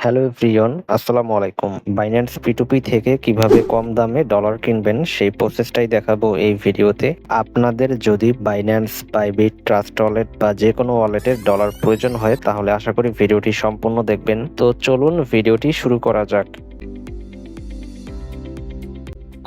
Hello everyone, আসসালামু আলাইকুম। Binance P2P থেকে কিভাবে কম দামে ডলার কিনবেন সেই প্রসেসটাই দেখাবো এই ভিডিওতে। আপনাদের যদি বাইন্যান্স, বাইবিট, ট্রাস্ট ওয়ালেট বা যে কোনো ওয়ালেটের ডলার প্রয়োজন হয় তাহলে আশা করি ভিডিওটি সম্পূর্ণ দেখবেন। তো চলুন ভিডিওটি শুরু করা যাক।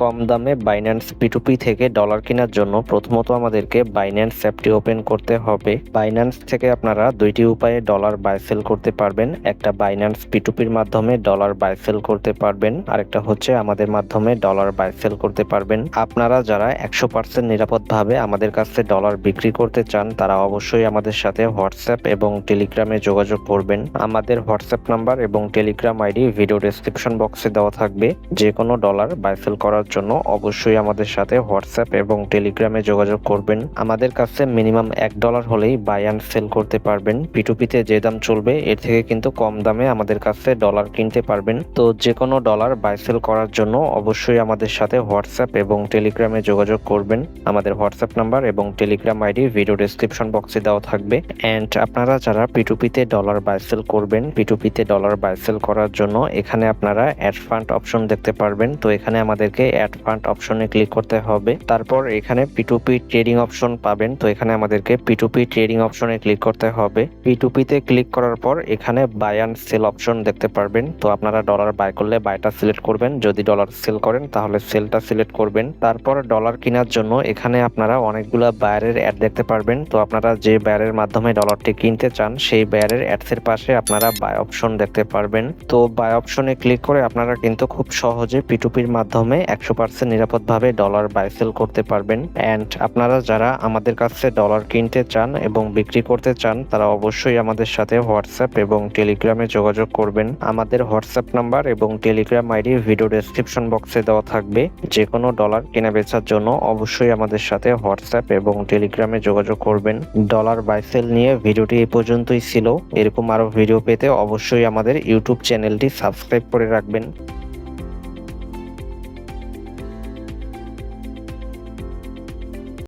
কম দামে বাইন্যান্স P2P থেকে ডলার কেনার জন্য প্রথমত আমাদেরকে বাইন্যান্স অ্যাপটি ওপেন করতে হবে। বাইন্যান্স থেকে আপনারা দুইটি উপায়ে ডলার বাই সেল করতে পারবেন। একটা বাইন্যান্স P2Pর মাধ্যমে ডলার বাই সেল করতে পারবেন, আরেকটা হচ্ছে আমাদের মাধ্যমে ডলার বাই সেল করতে পারবেন। আপনারা যারা 100% নিরাপদভাবে আমাদের কাছে ডলার বিক্রি করতে চান তারা অবশ্যই আমাদের সাথে হোয়াটসঅ্যাপ এবং টেলিগ্রামে যোগাযোগ করবেন। আমাদের হোয়াটসঅ্যাপ নাম্বার এবং টেলিগ্রাম আইডি ভিডিও ডেসক্রিপশন বক্সে দেওয়া থাকবে। যে কোনো ডলার বাই সেল করার জন্য অবশ্যই আমাদের সাথে হোয়াটসঅ্যাপ এবং টেলিগ্রামে যোগাযোগ করবেন। আমাদের কাছে মিনিমাম $1 হলেই বাই অ্যান্ড সেল করতে পারবেন। P2P-তে যে দাম চলবে এর থেকে কিন্তু কম দামে আমাদের কাছে ডলার কিনতে পারবেন। তো যে কোনো ডলার বাই সেল করার জন্য অবশ্যই আমাদের সাথে হোয়াটসঅ্যাপ এবং টেলিগ্রামে যোগাযোগ করবেন। আমাদের হোয়াটসঅ্যাপ নাম্বার এবং টেলিগ্রাম আইডি ভিডিও ডেসক্রিপশন বক্সে দেওয়া থাকবে। অ্যান্ড আপনারা যারা P2P-তে ডলার বাই সেল করবেন, P2P-তে ডলার বাই সেল করার জন্য এখানে আপনারা অ্যাড ফান্ড অপশন দেখতে পারবেন। তো এখানে আমাদেরকে অ্যাড ফান্ড অপশনে ক্লিক করতে হবে। তারপর এখানে P2P ট্রেডিং অপশন পাবেন। তো এখানে আমাদেরকে P2P ট্রেডিং অপশনে ক্লিক করতে হবে। P2P-তে ক্লিক করার পর এখানে বাই অ্যান্ড সেল অপশন দেখতে পারবেন। তো আপনারা ডলার বাই করলে বাইটা সিলেক্ট করবেন, যদি ডলার সেল করেন তাহলে সেলটা সিলেক্ট করবেন। তারপর ডলার কেনার জন্য এখানে আপনারা অনেকগুলা বায়ারের অ্যাড দেখতে পারবেন। তো আপনারা যে বায়ারের মাধ্যমে ডলারটি কিনতে চান সেই বায়ারের অ্যাডসের পাশে আপনারা বাই অপশন দেখতে পারবেন। তো বাই অপশনে ক্লিক করে আপনারা কিন্তু খুব সহজে P2Pর মাধ্যমে 100% নিরাপদভাবে ডলার বাই সেল করতে পারবেন। অ্যান্ড আপনারা যারা আমাদের কাছে ডলার কিনতে চান এবং বিক্রি করতে চান তারা অবশ্যই আমাদের সাথে হোয়াটসঅ্যাপ এবং টেলিগ্রামে যোগাযোগ করবেন। আমাদের হোয়াটসঅ্যাপ নাম্বার এবং টেলিগ্রাম আইডি ভিডিও ডেসক্রিপশন বক্সে দেওয়া থাকবে। যে কোনো ডলার কেনা বেচার জন্য অবশ্যই আমাদের সাথে হোয়াটসঅ্যাপ এবং টেলিগ্রামে যোগাযোগ করবেন। ডলার বাই সেল নিয়ে ভিডিওটি এই পর্যন্তই ছিল। এরকম আরো ভিডিও পেতে অবশ্যই আমাদের ইউটিউব চ্যানেলটি সাবস্ক্রাইব করে রাখবেন।